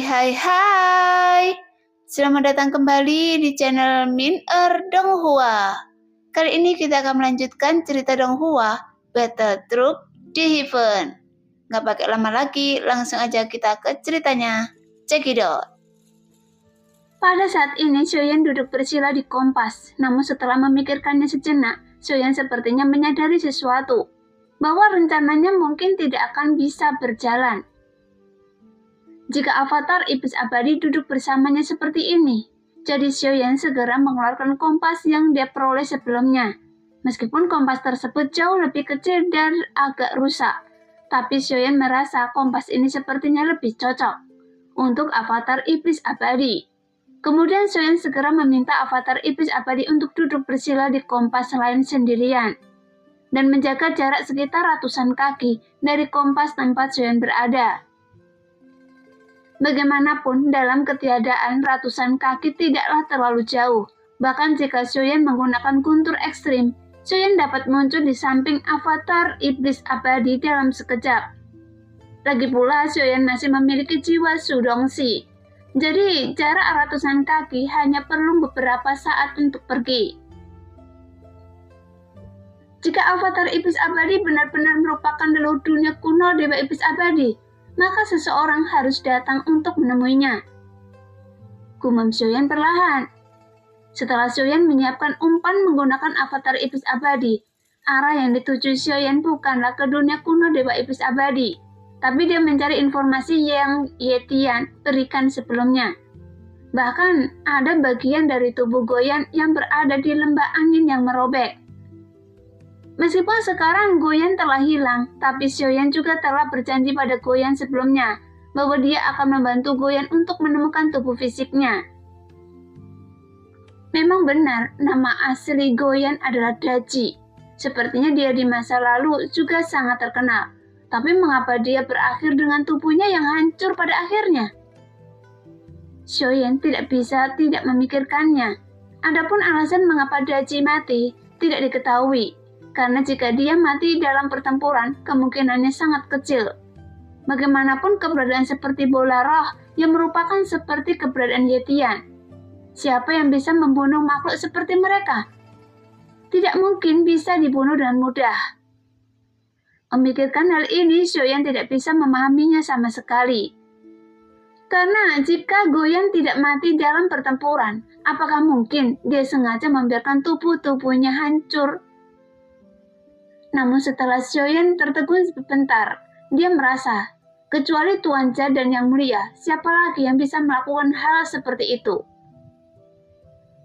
Hai. Selamat datang kembali di channel Min Donghua. Kali ini kita akan melanjutkan cerita Donghua, Battle Troop di Heaven. Nggak pakai lama lagi, langsung aja kita ke ceritanya. Check it out. Pada saat ini, Xiaoyan duduk bersila di kompas. Namun setelah memikirkannya sejenak, Xiaoyan sepertinya menyadari sesuatu, bahwa rencananya mungkin tidak akan bisa berjalan jika avatar iblis abadi duduk bersamanya seperti ini. Jadi Xiaoyan segera mengeluarkan kompas yang dia peroleh sebelumnya. Meskipun kompas tersebut jauh lebih kecil dan agak rusak, tapi Xiaoyan merasa kompas ini sepertinya lebih cocok untuk avatar iblis abadi. Kemudian Xiaoyan segera meminta avatar iblis abadi untuk duduk bersila di kompas lain sendirian dan menjaga jarak sekitar ratusan kaki dari kompas tempat Xiaoyan berada. Bagaimanapun, dalam ketiadaan ratusan kaki tidaklah terlalu jauh. Bahkan jika Xiaoyan menggunakan guntur ekstrim, Xiaoyan dapat muncul di samping avatar iblis abadi dalam sekejap. Lagi pula, Xiaoyan masih memiliki jiwa Shudongxi. Jadi, jarak ratusan kaki hanya perlu beberapa saat untuk pergi. Jika avatar iblis abadi benar-benar merupakan leluhur dunia kuno Dewa Iblis Abadi, maka seseorang harus datang untuk menemuinya. Gumam Xiaoyan perlahan. Setelah Xiaoyan menyiapkan umpan menggunakan avatar iblis abadi, arah yang dituju Xiaoyan bukanlah ke dunia kuno Dewa Iblis Abadi, tapi dia mencari informasi yang Ye Tian berikan sebelumnya. Bahkan ada bagian dari tubuh Goyan yang berada di lembah angin yang merobek. Meskipun sekarang Goyan telah hilang, tapi Xiaoyan juga telah berjanji pada Goyan sebelumnya bahwa dia akan membantu Goyan untuk menemukan tubuh fisiknya. Memang benar, nama asli Goyan adalah Daji. Sepertinya dia di masa lalu juga sangat terkenal. Tapi mengapa dia berakhir dengan tubuhnya yang hancur pada akhirnya? Xiaoyan tidak bisa tidak memikirkannya. Adapun alasan mengapa Daji mati tidak diketahui. Karena jika dia mati dalam pertempuran, kemungkinannya sangat kecil. Bagaimanapun keberadaan seperti bola roh yang merupakan seperti keberadaan Ye Tian. Siapa yang bisa membunuh makhluk seperti mereka? Tidak mungkin bisa dibunuh dengan mudah. Memikirkan hal ini, Xiaoyan tidak bisa memahaminya sama sekali. Karena jika Goyan tidak mati dalam pertempuran, apakah mungkin dia sengaja membiarkan tubuhnya hancur? Namun setelah Xiaoyan tertegun sebentar, dia merasa, kecuali Tuan Jia dan Yang Mulia, siapa lagi yang bisa melakukan hal seperti itu?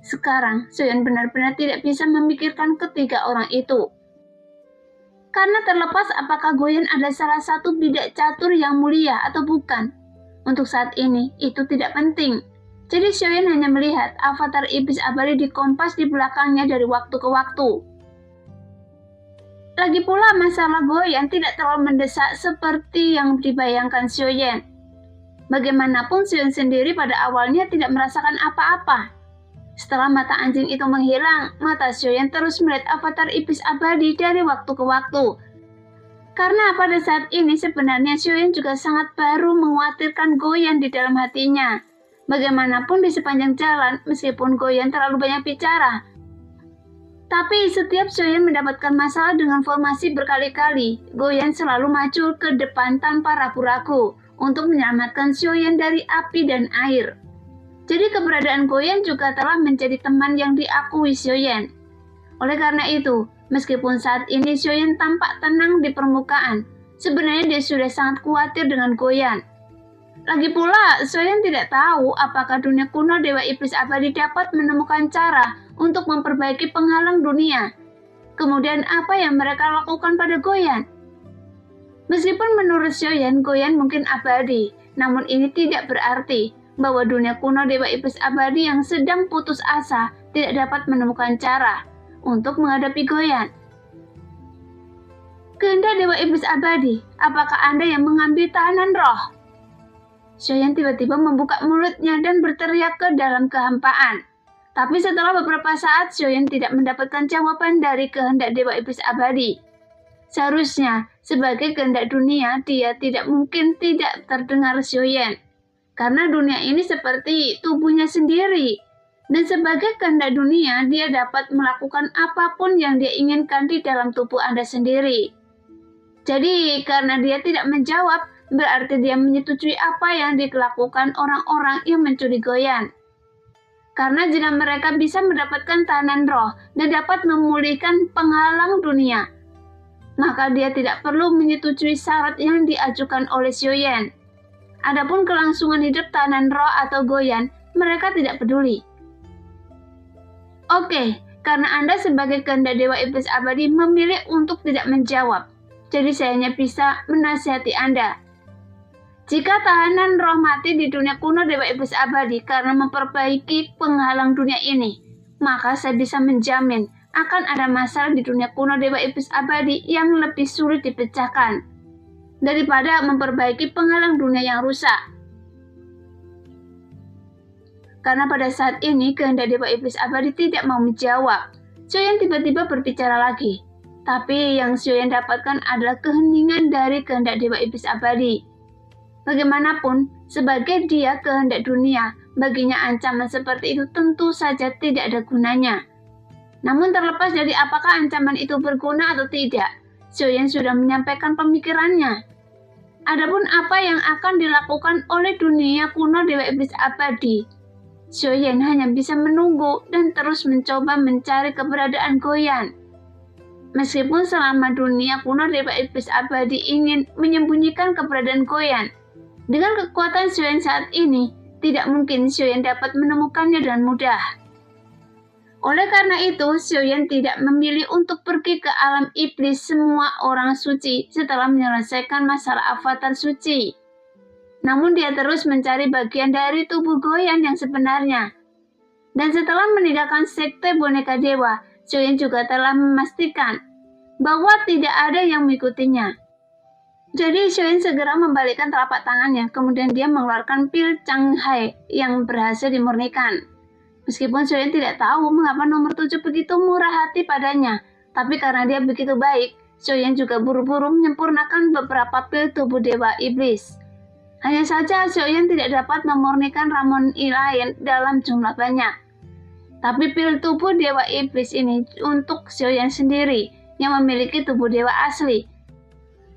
Sekarang, Xiaoyan benar-benar tidak bisa memikirkan ketiga orang itu. Karena terlepas apakah Goyan adalah salah satu bidak catur yang mulia atau bukan, untuk saat ini itu tidak penting. Jadi Xiaoyan hanya melihat avatar iblis abadi di kompas di belakangnya dari waktu ke waktu. Lagi pula masalah Goyan tidak terlalu mendesak seperti yang dibayangkan Xiaoyan. Bagaimanapun Xiaoyan sendiri pada awalnya tidak merasakan apa-apa. Setelah mata anjing itu menghilang, mata Xiaoyan terus melihat avatar iblis abadi dari waktu ke waktu. Karena pada saat ini sebenarnya Xiaoyan juga sangat baru mengkhawatirkan Goyan di dalam hatinya. Bagaimanapun di sepanjang jalan, meskipun Goyan terlalu banyak bicara, tapi setiap Xiaoyan mendapatkan masalah dengan formasi berkali-kali, Goyan selalu maju ke depan tanpa ragu-ragu untuk menyelamatkan Xiaoyan dari api dan air. Jadi keberadaan Goyan juga telah menjadi teman yang diakui Xiaoyan. Oleh karena itu, meskipun saat ini Xiaoyan tampak tenang di permukaan, sebenarnya dia sudah sangat khawatir dengan Goyan. Lagi pula, Xiaoyan tidak tahu apakah dunia kuno Dewa Iblis Abadi dapat menemukan cara untuk memperbaiki penghalang dunia. Kemudian apa yang mereka lakukan pada Goyan? Meskipun menurut Xiaoyan, Goyan mungkin abadi, namun ini tidak berarti bahwa dunia kuno Dewa Iblis Abadi yang sedang putus asa tidak dapat menemukan cara untuk menghadapi Goyan. Kehendak Dewa Iblis Abadi, apakah Anda yang mengambil tahanan roh? Xiaoyan tiba-tiba membuka mulutnya dan berteriak ke dalam kehampaan. Tapi setelah beberapa saat, Xiaoyan tidak mendapatkan jawaban dari kehendak Dewa Iblis Abadi. Seharusnya, sebagai kehendak dunia, dia tidak mungkin tidak terdengar Xiaoyan. karena dunia ini seperti tubuhnya sendiri. Dan sebagai kehendak dunia, dia dapat melakukan apapun yang dia inginkan di dalam tubuh Anda sendiri. Jadi, karena dia tidak menjawab, berarti dia menyetujui apa yang dilakukan orang-orang yang mencuri goyan. Karena jika mereka bisa mendapatkan tahanan roh dan dapat memulihkan penghalang dunia, maka dia tidak perlu menyetujui syarat yang diajukan oleh Xiaoyan. Adapun kelangsungan hidup tahanan roh atau goyan, mereka tidak peduli. Oke, karena Anda sebagai kehendak Dewa Iblis Abadi memilih untuk tidak menjawab, jadi saya hanya bisa menasihati Anda. Jika tahanan roh mati di dunia kuno Dewa Iblis Abadi karena memperbaiki penghalang dunia ini, maka saya bisa menjamin akan ada masalah di dunia kuno Dewa Iblis Abadi yang lebih sulit dipecahkan daripada memperbaiki penghalang dunia yang rusak. Karena pada saat ini kehendak Dewa Iblis Abadi tidak mau menjawab, Xiaoyan tiba-tiba berbicara lagi. Tapi yang Xiaoyan dapatkan adalah keheningan dari kehendak Dewa Iblis Abadi. Bagaimanapun, sebagai dia kehendak dunia, baginya ancaman seperti itu tentu saja tidak ada gunanya. Namun terlepas dari apakah ancaman itu berguna atau tidak, Xiaoyan sudah menyampaikan pemikirannya. Adapun apa yang akan dilakukan oleh dunia kuno Dewa Iblis Abadi, Xiaoyan hanya bisa menunggu dan terus mencoba mencari keberadaan Goyan. Meskipun selama dunia kuno Dewa Iblis Abadi ingin menyembunyikan keberadaan Goyan, dengan kekuatan Xiaoyan saat ini, tidak mungkin Xiaoyan dapat menemukannya dengan mudah. Oleh karena itu, Xiaoyan tidak memilih untuk pergi ke alam iblis semua orang suci setelah menyelesaikan masalah avatar suci. Namun dia terus mencari bagian dari tubuh Goyan yang sebenarnya. Dan setelah meninggalkan sekte boneka dewa, Xiaoyan juga telah memastikan bahwa tidak ada yang mengikutinya. Jadi Xiaoyan segera membalikkan telapak tangannya, kemudian dia mengeluarkan pil Changhai yang berhasil dimurnikan. Meskipun Xiaoyan tidak tahu mengapa nomor 7 begitu murah hati padanya, tapi karena dia begitu baik, Xiaoyan juga buru-buru menyempurnakan beberapa pil tubuh dewa iblis. Hanya saja Xiaoyan tidak dapat memurnikan ramuan lain dalam jumlah banyak. Tapi pil tubuh dewa iblis ini untuk Xiaoyan sendiri yang memiliki tubuh dewa asli.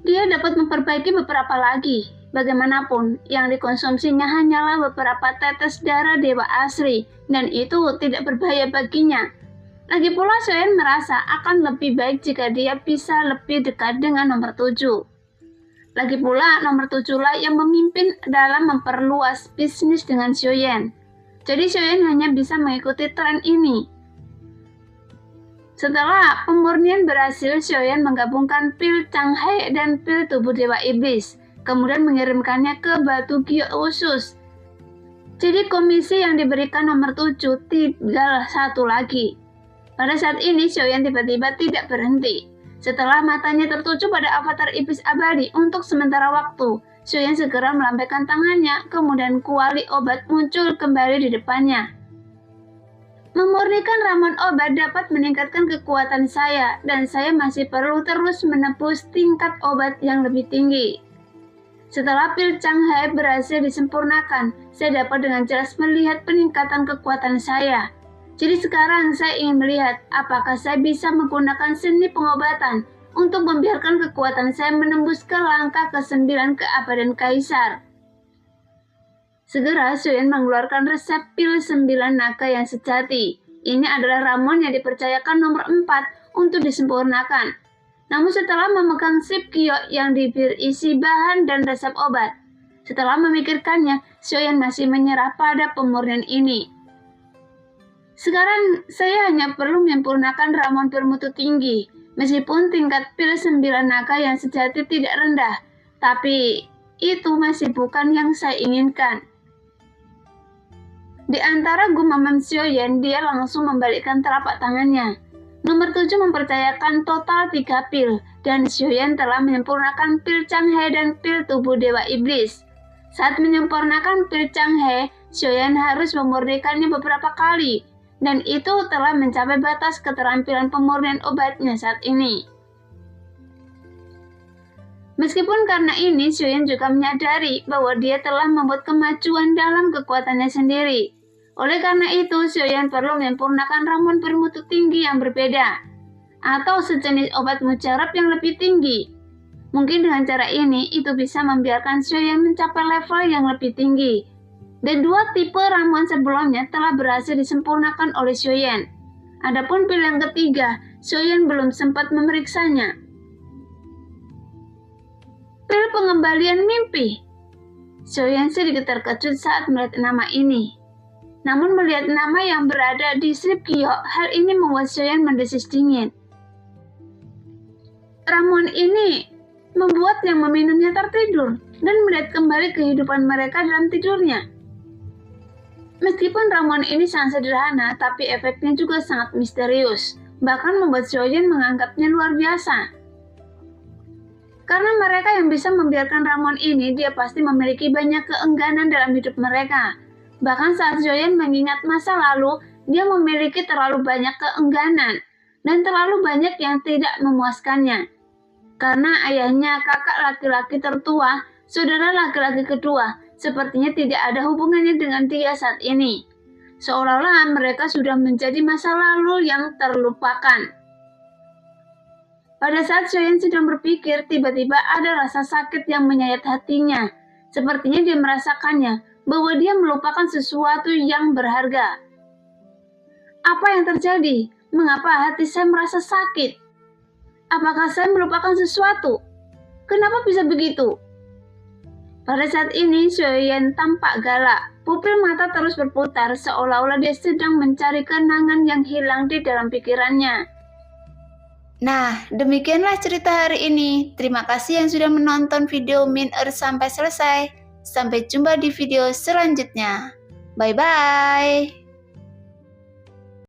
Dia dapat memperbaiki beberapa lagi. Bagaimanapun, yang dikonsumsinya hanyalah beberapa tetes darah dewa asli, dan itu tidak berbahaya baginya. Lagi pula Xiaoyan merasa akan lebih baik jika dia bisa lebih dekat dengan nomor 7. Lagi pula, nomor 7 lah yang memimpin dalam memperluas bisnis dengan Xiaoyan. Jadi Xiaoyan hanya bisa mengikuti tren ini. Setelah pemurnian berhasil, Xiaoyan menggabungkan pil Changhai dan pil tubuh dewa iblis, kemudian mengirimkannya ke batu giok khusus. Jadi komisi yang diberikan nomor 7 tinggal satu lagi. Pada saat ini Xiaoyan tiba-tiba tidak berhenti. Setelah matanya tertuju pada avatar iblis abadi untuk sementara waktu, Xiaoyan segera melambaikan tangannya, kemudian kuali obat muncul kembali di depannya. Memurnikan ramuan obat dapat meningkatkan kekuatan saya, dan saya masih perlu terus menembus tingkat obat yang lebih tinggi. Setelah pil Changhai berhasil disempurnakan, saya dapat dengan jelas melihat peningkatan kekuatan saya. Jadi sekarang saya ingin melihat apakah saya bisa menggunakan seni pengobatan untuk membiarkan kekuatan saya menembus ke langkah ke-9 keabadian Kaisar. Segera Xiaoyan mengeluarkan resep pil 9 naga yang sejati. Ini adalah ramuan yang dipercayakan nomor 4 untuk disempurnakan. Namun setelah memegang sip giok yang berisi bahan dan resep obat, setelah memikirkannya, Xiaoyan masih menyerah pada pemurnian ini. Sekarang saya hanya perlu menyempurnakan ramuan bermutu tinggi, meskipun tingkat pil 9 naga yang sejati tidak rendah, tapi itu masih bukan yang saya inginkan. Di antara gumaman Xiaoyan, dia langsung membalikkan telapak tangannya. Nomor 7 mempercayakan total 3 pil, dan Xiaoyan telah menyempurnakan pil Changhai dan pil tubuh dewa iblis. Saat menyempurnakan pil Changhai, Xiaoyan harus memurnikannya beberapa kali, dan itu telah mencapai batas keterampilan pemurnian obatnya saat ini. Meskipun karena ini, Xiaoyan juga menyadari bahwa dia telah membuat kemajuan dalam kekuatannya sendiri. Oleh karena itu, Xiaoyan perlu menyempurnakan ramuan bermutu tinggi yang berbeda, atau sejenis obat mujarab yang lebih tinggi. Mungkin dengan cara ini, itu bisa membiarkan Xiaoyan mencapai level yang lebih tinggi. Dan dua tipe ramuan sebelumnya telah berhasil disempurnakan oleh Xiaoyan. Adapun pil yang ketiga, Xiaoyan belum sempat memeriksanya. Pil pengembalian mimpi. Xiaoyan sedikit terkejut saat melihat nama ini. Namun melihat nama yang berada di slip giok, hal ini membuat Xiaoyan mendesis dingin. Ramuan ini membuat yang meminumnya tertidur dan melihat kembali kehidupan mereka dalam tidurnya. Meskipun ramuan ini sangat sederhana, tapi efeknya juga sangat misterius, bahkan membuat Xiaoyan menganggapnya luar biasa. Karena mereka yang bisa membiarkan ramuan ini, dia pasti memiliki banyak keengganan dalam hidup mereka. Bahkan saat Xiaoyan mengingat masa lalu, dia memiliki terlalu banyak keengganan dan terlalu banyak yang tidak memuaskannya. Karena ayahnya, kakak laki-laki tertua, saudara laki-laki kedua, sepertinya tidak ada hubungannya dengan dia saat ini. Seolah-olah mereka sudah menjadi masa lalu yang terlupakan. Pada saat Xiaoyan sedang berpikir, tiba-tiba ada rasa sakit yang menyayat hatinya. Sepertinya dia merasakannya, bahwa dia melupakan sesuatu yang berharga. Apa yang terjadi? Mengapa hati saya merasa sakit? Apakah saya melupakan sesuatu? Kenapa bisa begitu? Pada saat ini, Xiaoyan tampak galak. Pupil mata terus berputar, seolah-olah dia sedang mencari kenangan yang hilang di dalam pikirannya. Nah, demikianlah cerita hari ini. Terima kasih yang sudah menonton video Min sampai selesai. Sampai jumpa di video selanjutnya. Bye-bye.